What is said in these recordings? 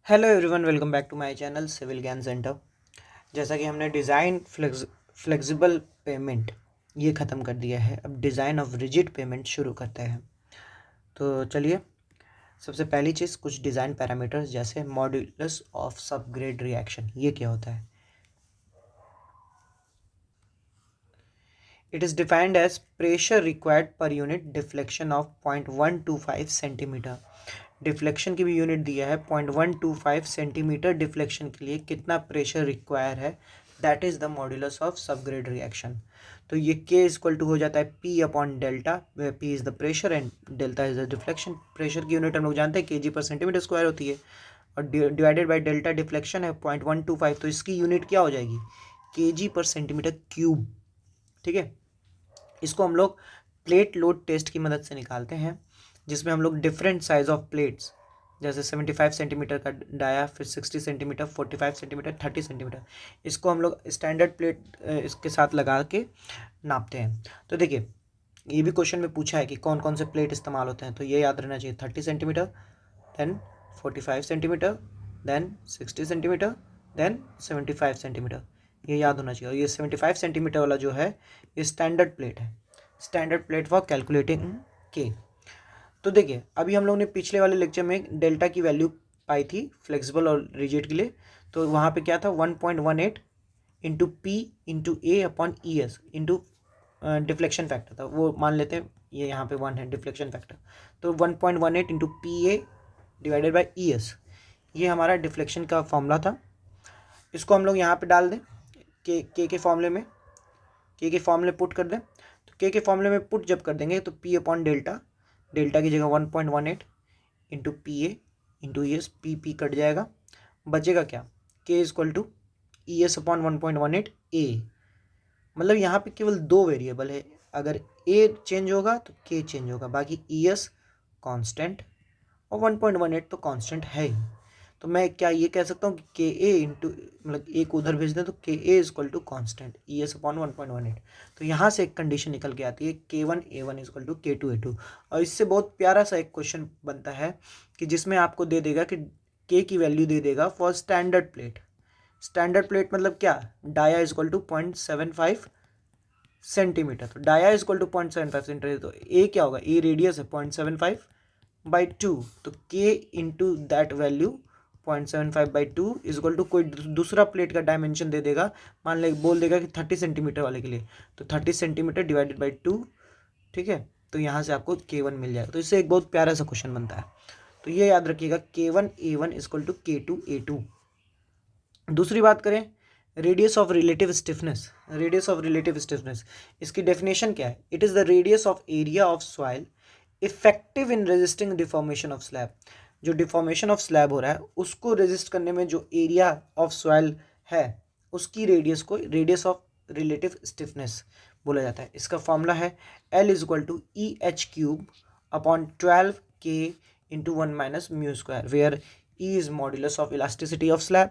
Hello everyone, welcome back to my channel civil Gyan centre. जैसा कि हमने डिज़ाइन फ्लेक्सिबल पेमेंट ये ख़त्म कर दिया है, अब डिज़ाइन ऑफ रिजिड पेमेंट शुरू करते हैं। तो चलिए, सबसे पहली चीज़ कुछ डिज़ाइन पैरामीटर्स जैसे मॉड्यूलस ऑफ सबग्रेड रिएक्शन, ये क्या होता है? It is defined as pressure required per unit deflection of 0.125 centimetre. Deflection की भी यूनिट दिया है, 0.125 सेंटीमीटर डिफ्लेक्शन के लिए कितना प्रेशर रिक्वायर है, that is the modulus of subgrade reaction. तो ये के इक्वल टू हो जाता है P upon delta, way P is the pressure and delta is the deflection. Pressure की यूनिट हम लोग जानते हैं केजी पर सेंटीमीटर स्क्वायर होती है, और डिवाइडेड बाई डेल्टा डिफ्लेक्शन है 0.125, तो इसकी यूनिट क्या हो जाएगी? केजी पर सेंटीमीटर क्यूब। ठीक है, इसको हम लोग प्लेट लोड टेस्ट की मदद से निकालते हैं, जिसमें हम लोग डिफरेंट साइज ऑफ प्लेट्स जैसे 75 सेंटीमीटर का डाया, फिर 60 सेंटीमीटर, 45 सेंटीमीटर, 30 सेंटीमीटर, इसको हम लोग स्टैंडर्ड प्लेट इसके साथ लगा के नापते हैं। तो देखिए, ये भी क्वेश्चन में पूछा है कि कौन कौन से प्लेट इस्तेमाल होते हैं, तो ये याद रहना चाहिए। 30 centimetre, then 45 centimetre, then 60 centimetre, then 75 centimetre, ये याद होना चाहिए। और ये 75 सेंटीमीटर वाला जो है, ये स्टैंडर्ड प्लेट है, स्टैंडर्ड प्लेट फॉर कैलकुलेटिंग के। तो देखिए, अभी हम लोग ने पिछले वाले लेक्चर में डेल्टा की वैल्यू पाई थी फ्लेक्सिबल और रिजिड के लिए, तो वहाँ पे क्या था? 1.18 into P into A upon E S into deflection factor था, वो मान लेते हैं ये यहाँ पे 1 है डिफ्लेक्शन फैक्टर। तो 1.18 into P A divided by E S, ये हमारा डिफ्लेक्शन का फॉर्मूला था। इसको हम लोग यहाँ पे डाल दें के फॉर्मूले में, के फॉर्मूले पुट कर दें। तो के फॉर्मूले में पुट जब कर देंगे तो पी अपॉन डेल्टा, डेल्टा की जगह 1.18 into P A into E S, P cut जाएगा, बचेगा क्या? K is equal to E S upon 1.18 A. मतलब यहाँ पे केवल दो वेरिएबल है, अगर ए चेंज होगा तो के चेंज होगा, बाकी ई एस कॉन्स्टेंट और 1.18 तो कॉन्स्टेंट है ही। तो मैं क्या ये कह सकता हूँ कि के ए इंटू, मतलब ए को उधर भेज दें तो K A is equal to constant E S upon 1.18। तो यहाँ से एक कंडीशन निकल के आती है K1A1 is equal to K2A2। और इससे बहुत प्यारा सा एक क्वेश्चन बनता है कि जिसमें आपको दे देगा कि के की वैल्यू दे देगा for standard plate. Standard plate मतलब क्या? Dia is equal to 0.75 centimetre. तो dia is equal to 0.75 centimetre, तो ए क्या होगा? ए रेडियस है 0.75/2, तो K into that value 0.75/2 is equal to कोई दूसरा प्लेट का डायमेंशन दे देगा, मान ले बोल देगा कि 30 सेंटीमीटर वाले के लिए, तो 30 सेंटीमीटर डिवाइडेड बाई 2। ठीक है, तो यहाँ से आपको K1 मिल जाएगा। तो इससे एक बहुत प्यारा सा क्वेश्चन बनता है, तो ये याद रखिएगा K1A1 is equal to K2A2। दूसरी बात करें, radius of relative stiffness. Radius of relative stiffness, इसकी डेफिनेशन क्या है? It is the radius of area of soil effective in resisting deformation of slab. जो डिफॉर्मेशन ऑफ स्लैब हो रहा है उसको रेजिस्ट करने में जो एरिया ऑफ सॉइल है, उसकी रेडियस को रेडियस ऑफ रिलेटिव स्टिफनेस बोला जाता है। इसका फॉर्मूला है L is equal to E H cube upon 12K into 1 minus mu square, where E is modulus of elasticity of slab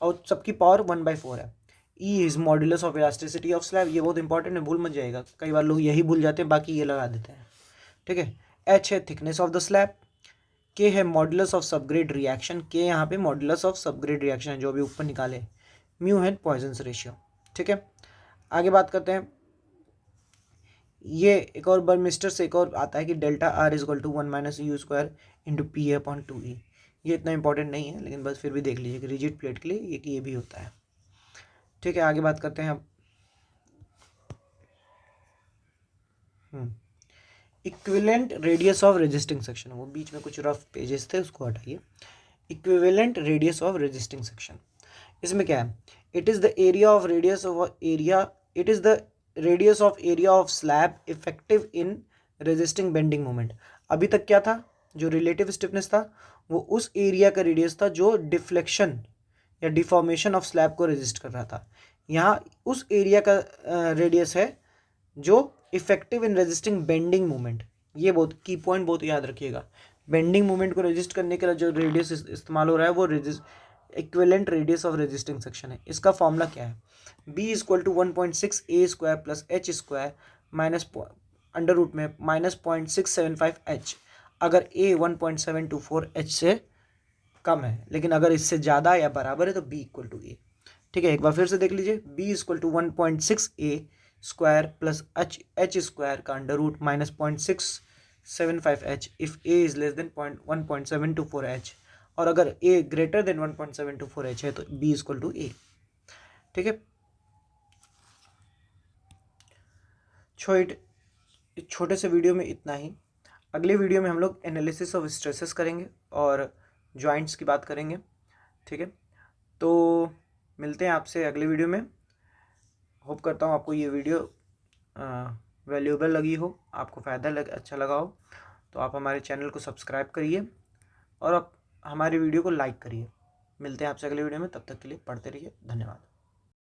और सबकी पावर 1/4 है। E is modulus of elasticity of slab, ये बहुत इंपॉर्टेंट है, भूल मत जाएगा, कई बार लोग यही भूल जाते हैं, बाकी ये लगा देते हैं। ठीक है, एच है थिकनेस ऑफ द स्लैब, के है मॉड्यूलस ऑफ सबग्रेड रिएक्शन, के यहाँ पे मॉड्यूलस ऑफ सबग्रेड रिएक्शन है जो अभी ऊपर निकाले, म्यू है पॉइजन्स रेशियो। ठीक है, आगे बात करते हैं। ये एक और बर्मिस्टर से एक और आता है कि delta R is equal to 1 minus u square into P upon 2E। ये इतना इंपॉर्टेंट नहीं है, लेकिन बस फिर भी देख लीजिए कि रिजिड प्लेट के लिए ये भी होता है। ठीक है, आगे बात करते हैं अब। Equivalent radius of resisting section, वो बीच में कुछ रफ पेजेस थे उसको हटाइए। Equivalent radius of resisting section, इसमें क्या है? It is the area of radius of area, it is the radius of area of slab effective in resisting bending moment. अभी तक क्या था? जो रिलेटिव स्टिफनेस था वो उस एरिया का रेडियस था जो डिफ्लेक्शन या डिफॉर्मेशन ऑफ स्लैब को रेजिस्ट कर रहा था। यहाँ उस एरिया का रेडियस है जो effective in resisting bending moment. ये बहुत की पॉइंट बहुत याद रखिएगा, बेंडिंग मोमेंट को रेजिस्ट करने के लिए जो रेडियस इस्तेमाल हो रहा है वो equivalent radius of resisting section है। इसका फॉर्मूला क्या है? B is equal to 1.6 a square plus H square minus under root में माइनस 0.675 h, अगर a 1.724 h से कम है, लेकिन अगर इससे ज़्यादा या बराबर है तो b इक्वल टू ए। ठीक है, एक बार फिर से देख लीजिए, b equal to 1.6 a square plus H square का under root minus 0.675 h if a is less than 1.724 h, और अगर a ग्रेटर देन 1.724 h है तो b इक्वल टू a। ठीक है, छोटे से वीडियो में इतना ही। अगले वीडियो में हम लोग एनालिसिस ऑफ स्ट्रेसेस करेंगे और जॉइंट्स की बात करेंगे। ठीक है, तो मिलते हैं आपसे अगले वीडियो में। होप करता हूँ आपको ये वीडियो वैल्यूएबल लगी हो, आपको अच्छा लगा हो। तो आप हमारे चैनल को सब्सक्राइब करिए और आप हमारे वीडियो को लाइक करिए। मिलते हैं आपसे अगले वीडियो में, तब तक के लिए पढ़ते रहिए। धन्यवाद।